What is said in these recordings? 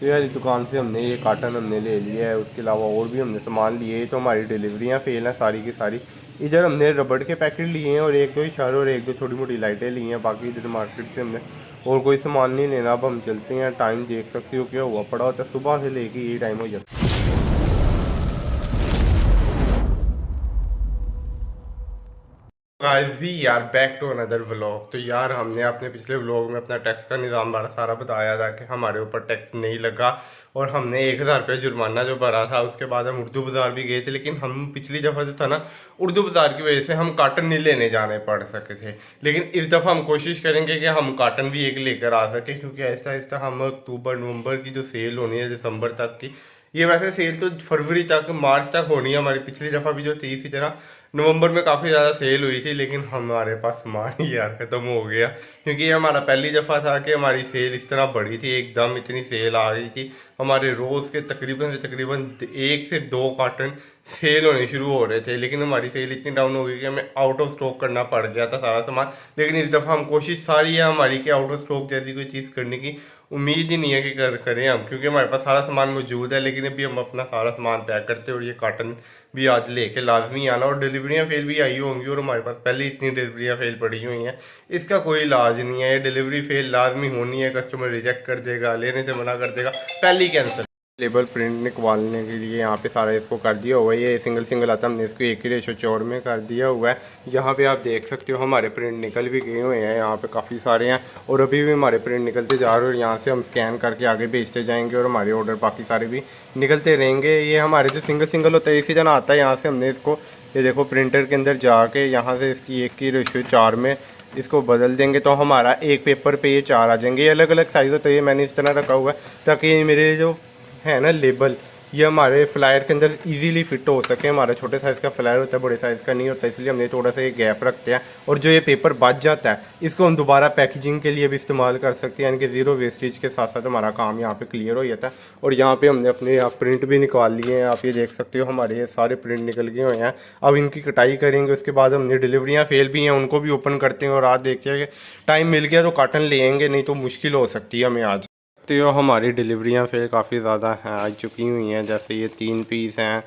तो यार इस दुकान से हमने ये कार्टन हमने ले लिया है, उसके अलावा और भी हमने सामान लिए। तो हमारी डिलीवरियाँ फेल हैं सारी की सारी। इधर हमने रबड़ के पैकेट लिए हैं और एक दो इशारे और एक दो छोटी मोटी लाइटें ली हैं। बाकी इधर मार्केट से हमने और कोई सामान नहीं लेना। अब हम चलते हैं। टाइम देख सकते हो क्या हुआ पड़ा होता है, सुबह से लेके यही टाइम हो जाता है। गाइस भी यार बैक टू अनदर व्लॉग। तो यार हमने अपने पिछले व्लॉग में अपना टैक्स का निज़ाम बड़ा सारा बताया था कि हमारे ऊपर टैक्स नहीं लगा और हमने 1,000 रुपये जुर्माना जो भरा था। उसके बाद हम उर्दू बाज़ार भी गए थे, लेकिन हम पिछली दफ़ा जो था ना उर्दू बाज़ार की वजह से हम काटन नहीं लेने जाने पड़ सके थे। लेकिन इस दफ़ा हम कोशिश करेंगे कि हम काटन भी एक लेकर आ सके, क्योंकि ऐसा ऐसा हम अक्टूबर नवंबर की जो सेल होनी है दिसंबर तक की, ये वैसे सेल तो फरवरी तक मार्च तक होनी है। हमारी पिछली दफ़ा भी जो थी इसी तरह नवंबर में काफ़ी ज़्यादा सेल हुई थी, लेकिन हमारे पास सामान ही यार ख़त्म हो गया। क्योंकि ये हमारा पहली दफ़ा था कि हमारी सेल इस तरह बढ़ी थी, एकदम इतनी सेल आ गई थी। हमारे रोज़ के तकरीबन से तकरीबन 1 से 2 कार्टन सेल होने शुरू हो रहे थे, लेकिन हमारी सेल इतनी डाउन हो गई कि हमें आउट ऑफ स्टॉक करना पड़ गया था सारा सामान। लेकिन इस दफ़ा हम कोशिश सारी है हमारी कि आउट ऑफ स्टॉक जैसी कोई चीज़ करने की उम्मीद ही नहीं है कि करें हम, क्योंकि हमारे पास सारा सामान मौजूद है। लेकिन अभी हम अपना सारा सामान पैक करते हैं और ये कार्टन भी आज लेके लाजमी आना। और डिलीवरियाँ फेल भी आई होंगी और हमारे पास पहले इतनी डिलीवरियाँ फेल पड़ी हुई हैं, इसका कोई इलाज नहीं है। ये डिलीवरी फेल लाजमी होनी है। कस्टमर रिजेक्ट कर देगा, लेने से मना कर देगा, पहले ही कैंसिल। लेबल प्रिंट निकलवाने के लिए यहाँ पे सारा इसको कर दिया हुआ है। ये सिंगल सिंगल आता है, हमने इसको 1:4 में कर दिया हुआ है। यहाँ पे आप देख सकते हो हमारे प्रिंट निकल भी गए हुए हैं, यहाँ पे काफ़ी सारे हैं और अभी भी हमारे प्रिंट निकलते जा रहे हैं। और यहाँ से हम स्कैन करके आगे भेजते जाएंगे और हमारे ऑर्डर बाकी सारे भी निकलते रहेंगे। ये हमारे जो सिंगल सिंगल होता है इसी तरह आता है। यहाँ से हमने इसको ये देखो प्रिंटर के अंदर जाके यहाँ से इसकी 1:4 में इसको बदल देंगे तो हमारा एक पेपर पे ये 4 आ जाएंगे। ये अलग अलग साइज़ होता है, ये मैंने इस तरह रखा हुआ है ताकि मेरे जो है ना लेबल ये हमारे फ्लायर के अंदर इजीली फिट हो सके। हमारा छोटे साइज़ का फ्लायर होता है, बड़े साइज़ का नहीं होता, इसलिए हमने थोड़ा सा ये गैप रखते हैं। और जो ये पेपर बच जाता है इसको हम दोबारा पैकेजिंग के लिए भी इस्तेमाल कर सकते हैं, यानी कि ज़ीरो वेस्टेज के साथ साथ हमारा काम यहाँ पे क्लियर हो जाता है। और यहाँ पे हमने अपने आप प्रिंट भी निकाल लिए हैं, आप ये देख सकते हो हमारे ये सारे प्रिंट निकल गए हुए हैं। अब इनकी कटाई करेंगे, उसके बाद हमने डिलीवरियाँ फेल भी हैं उनको भी ओपन करते हैं। और आज देखते हैं कि टाइम मिल गया तो काटन लेंगे, नहीं तो मुश्किल हो सकती है हमें आज। तो हमारी डिलीवरियाँ फिर काफ़ी ज़्यादा आ चुकी हुई हैं। जैसे ये 3 पीस हैं,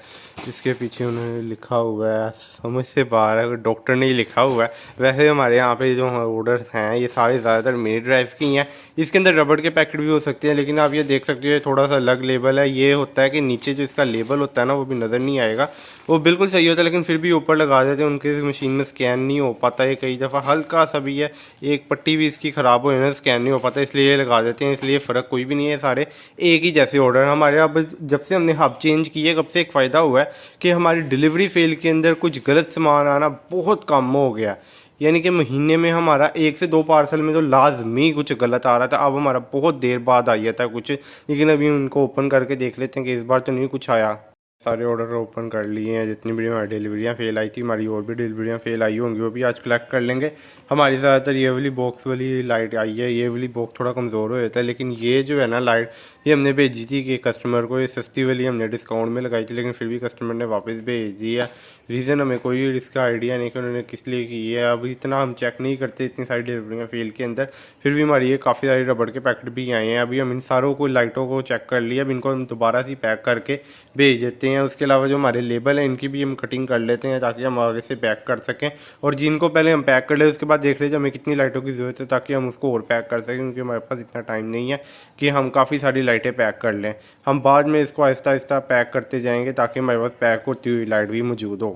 इसके पीछे उन्होंने लिखा हुआ है समझ से बाहर है, डॉक्टर ने ही लिखा हुआ है। वैसे हमारे यहाँ पे जो ऑर्डर्स हैं ये सारे ज़्यादातर मिनी ड्राइव की हैं। इसके अंदर रबड़ के पैकेट भी हो सकते हैं, लेकिन आप ये देख सकते हो ये थोड़ा सा अलग लेबल है। ये होता है कि नीचे जो इसका लेबल होता है ना वो भी नज़र नहीं आएगा, वो बिल्कुल सही होता है, लेकिन फिर भी ऊपर लगा देते हैं। उनके मशीन में स्कैन नहीं हो पाता है, कई दफ़ा हल्का सा भी है एक पट्टी भी इसकी ख़राब हो जाए स्कैन नहीं हो पाता, इसलिए ये लगा देते हैं। इसलिए फ़र्क कोई भी नहीं है, सारे एक ही जैसे ऑर्डर हमारे। अब जब से हमने हब चेंज किए कब से एक फ़ायदा हुआ है कि हमारी डिलीवरी फेल के अंदर कुछ गलत सामान आना बहुत कम हो गया। यानी कि महीने में हमारा 1 से 2 पार्सल में तो लाजमी कुछ गलत आ रहा था, अब हमारा बहुत देर बाद आ जाता है कुछ। लेकिन अभी उनको ओपन करके देख लेते हैं कि इस बार तो नहीं कुछ आया। सारे ऑर्डर ओपन कर लिए हैं, जितनी भी हमारी डिलीवरियाँ फेल आई थी, हमारी और भी डिलीवरियाँ फेल आई होंगी, वो भी आज कलेक्ट कर लेंगे। हमारी ज़्यादातर ये वाली बॉक्स वाली लाइट आई है, ये वाली बॉक्स थोड़ा कमज़ोर हो जाता है, लेकिन ये जो है ना लाइट ये हमने भेजी थी कि कस्टमर को, ये सस्ती वाली हमने डिस्काउंट में लगाई थी, लेकिन फिर भी कस्टमर ने वापस भेज दी है। रीज़न हमें कोई इसका आइडिया नहीं कि उन्होंने किस लिए की है। अब इतना हम चेक नहीं करते इतनी सारी डिलीवरियाँ फेल के अंदर, फिर भी हमारी ये काफ़ी सारी रबड़ के पैकेट भी आए हैं। अभी हम इन सारों को लाइटों को चेक कर लिया, अब इनको हम दोबारा से पैक करके भेज देते हैं। उसके अलावा जो हमारे लेबल हैं इनकी भी हम कटिंग कर लेते हैं ताकि हम आगे से पैक कर सकें। और जिनको पहले हम पैक कर ले उसके बाद देख लीजिए हमें कितनी लाइटों की ज़रूरत है, ताकि हम उसको और पैक कर सकें, क्योंकि हमारे पास इतना टाइम नहीं है कि हम काफ़ी सारी लाइटें पैक कर लें। हम बाद में इसको आहिस्ता आहिस्ता पैक करते जाएंगे ताकि हमारे पास पैक होती हुई लाइट भी मौजूद हो।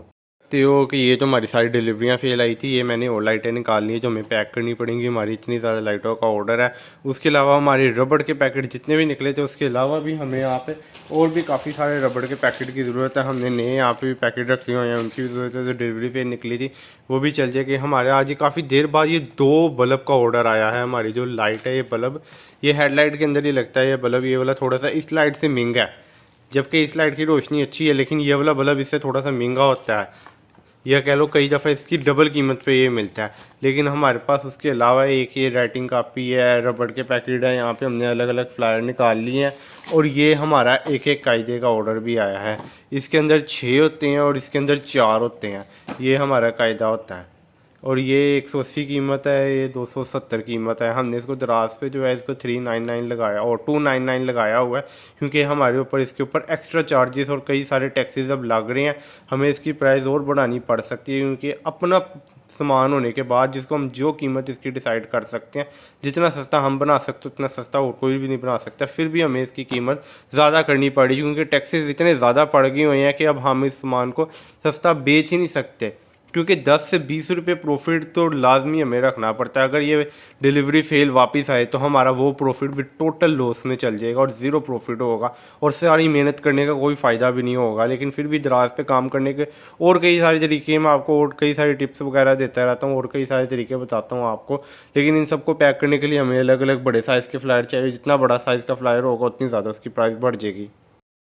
तो कि ये तो हमारी सारी डिलीवरियाँ फेल आई थी, ये मैंने और लाइटें निकाल ली है जो हमें पैक करनी पड़ेंगी। हमारी इतनी ज़्यादा लाइटों का ऑर्डर है। उसके अलावा हमारे रबड़ के पैकेट जितने भी निकले थे, उसके अलावा भी हमें यहाँ पे और भी काफ़ी सारे रबड़ के पैकेट की ज़रूरत है। हमने नए यहाँ पे भी पैकेट रखे हुए हैं, उनकी भी ज़रूरत है। जो डिलीवरी पे निकली थी वो भी चल जाएगी। हमारे आज ये काफ़ी देर बाद ये 2 बल्ब का ऑर्डर आया है। हमारी जो लाइट है ये बल्ब, ये हेडलाइट के अंदर ही लगता है ये बल्ब, ये वाला थोड़ा सा इस लाइट से महंगा है, जबकि इस लाइट की रोशनी अच्छी है, लेकिन ये वाला बल्ब इससे थोड़ा सा महंगा होता है, या कह लो कई दफ़ा इसकी डबल कीमत पे ये मिलता है। लेकिन हमारे पास उसके अलावा एक ये राइटिंग कापी है, रबड़ के पैकेट है, यहाँ पे हमने अलग अलग फ्लायर निकाल लिए हैं। और ये हमारा एक एक कायदे का ऑर्डर भी आया है। इसके अंदर 6 होते हैं और इसके अंदर 4 होते हैं, ये हमारा कायदा होता है। और ये 180 कीमत है, ये 270 कीमत है। हमने इसको दराज पे जो है इसको 399 लगाया और 299 लगाया हुआ है, क्योंकि हमारे ऊपर इसके ऊपर एक्स्ट्रा चार्जेस और कई सारे टैक्सेस अब लग रहे हैं। हमें इसकी प्राइस और बढ़ानी पड़ सकती है, क्योंकि अपना सामान होने के बाद जिसको हम जो कीमत इसकी डिसाइड कर सकते हैं, जितना सस्ता हम बना सकते हैं उतना सस्ता और कोई भी नहीं बना सकता। फिर भी हमें इसकी कीमत ज़्यादा करनी पड़ी, क्योंकि टैक्सेस इतने ज़्यादा पड़ गए हुए हैं कि अब हम इस सामान को सस्ता बेच ही नहीं सकते, क्योंकि 10 से 20 रुपये प्रॉफिट तो लाजमी हमें रखना पड़ता है। अगर ये डिलीवरी फेल वापस आए तो हमारा वो प्रॉफिट भी टोटल लॉस में चल जाएगा और ज़ीरो प्रॉफिट होगा और सारी मेहनत करने का कोई फ़ायदा भी नहीं होगा। लेकिन फिर भी दराज पे काम करने के और कई सारे तरीके, मैं आपको और कई सारी टिप्स वगैरह देता रहता हूँ और कई सारे तरीके बताता हूँ आपको। लेकिन इन सबको पैक करने के लिए हमें अलग अलग बड़े साइज़ के फ्लायर चाहिए। जितना बड़ा साइज़ का फ्लायर होगा उतनी ज़्यादा उसकी प्राइस बढ़ जाएगी।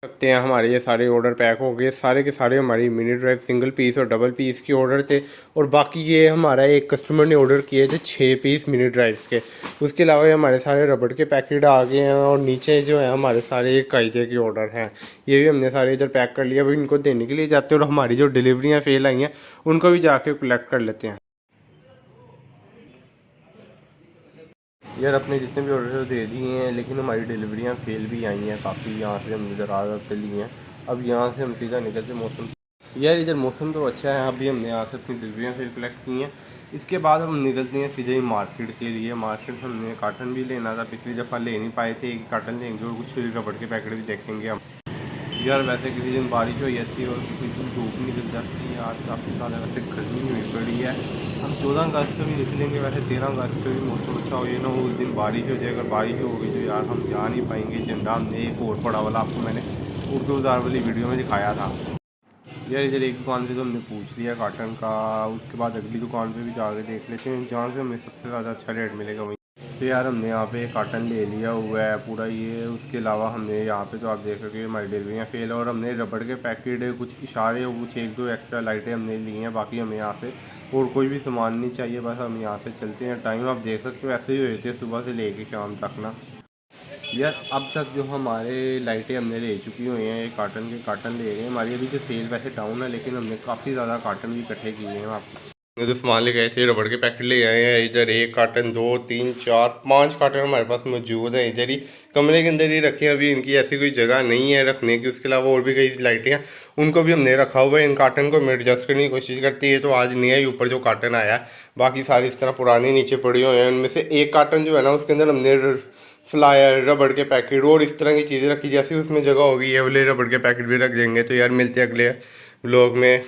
सकते हैं हमारे ये सारे ऑर्डर पैक हो गए, सारे के सारे हमारी मिनी ड्राइव सिंगल पीस और डबल पीस के ऑर्डर थे। और बाकी ये हमारा एक कस्टमर ने ऑर्डर किए थे 6 पीस मिनी ड्राइव के। उसके अलावा ये हमारे सारे रबड़ के पैकेट आ गए हैं और नीचे जो है हमारे सारे एक कायदे के ऑर्डर हैं, ये भी हमने सारे इधर पैक कर लिया। अभी इनको देने के लिए जाते हैं और हमारी जो डिलीवरियाँ फेल आई हैं उनको भी जाके कलेक्ट कर लेते हैं। यार अपने जितने भी ऑर्डर दे दिए हैं, लेकिन हमारी डिलीवरियाँ फेल भी आई हैं काफ़ी। यहाँ से हमने दराज से ली हैं। अब यहाँ से हम सीधा निकलते मौसम, यार इधर मौसम तो अच्छा है। अभी हमने यहाँ से अपनी डिलीवरियाँ फिर कलेक्ट की हैं। इसके बाद हम निकलते हैं सीधे ही मार्केट के लिए। मार्केट हमने काटन भी लेना था, पिछली दफ़ा ले नहीं पाए थे। एक काटन लेंगे और कुछ रबड़ के पैकेट भी देखेंगे हम। यार वैसे किसी दिन बारिश हो जाती है और किसी दिन धूप निकल जाती है। आज काफ़ी ज़्यादा वैसे गर्मी हुई पड़ी है। हम 14 अगस्त को भी निकलेंगे, वैसे 13 अगस्त को भी मौसम अच्छा हो, ये ना उस दिन बारिश हो जाए। अगर बारिश होगी तो यार हम जा नहीं पाएंगे। झंडा हमने एक और बड़ा वाला आपको मैंने उर्दूदार वाली वीडियो में दिखाया था। यार इधर एक दुकान से तो हमने पूछ लिया काटन का, उसके बाद अगली दुकान पे भी जाके देख लेते हैं जहाँ से हमें सबसे ज़्यादा अच्छा रेट मिलेगा वहीं। तो यार हमने यहाँ पे काटन ले लिया हुआ है पूरा ये। उसके अलावा हमने यहाँ पे तो आप देख सके हमारी डिलीवरियाँ फेल, और हमने रबड़ के पैकेट कुछ इशारे कुछ एक दो एक्स्ट्रा लाइटें हमने ली हैं। बाकी हमें यहाँ से और कोई भी सामान नहीं चाहिए, बस हम यहाँ से चलते हैं। टाइम आप देख सकते हो ऐसे ही हुए थे सुबह से लेके शाम तक ना। यार अब तक जो हमारे लाइटें हमने ले चुकी हुई हैं, ये काटन के काटन ले गए हमारी। अभी जो सेल वैसे डाउन है, लेकिन हमने काफ़ी ज़्यादा काटन भी इकट्ठे किए हैं। आपने जो सामान ले गए थे रबड़ के पैकेट ले आए हैं। इधर एक कार्टन, 2, 3, 4, 5 कार्टन हमारे पास मौजूद हैं। इधर ही कमरे के अंदर ही रखे हैं, अभी इनकी ऐसी कोई जगह नहीं है रखने की। उसके अलावा और भी कई लाइटें हैं, उनको भी हमने रखा हुआ है। इन कार्टन को हम एडजस्ट करने की कोशिश करती है। तो आज नया ही ऊपर जो कार्टन आया है, बाकी सारे इस तरह पुराने नीचे पड़े हुए हैं। उनमें से एक कार्टन जो है ना, उसके अंदर हमने फ्लायर, रबड़ के पैकेट और इस तरह की चीज़ें रखी। जैसे उसमें जगह होगी ये वाले रबड़ के पैकेट भी रख देंगे। तो यार मिलते हैं अगले व्लॉग में।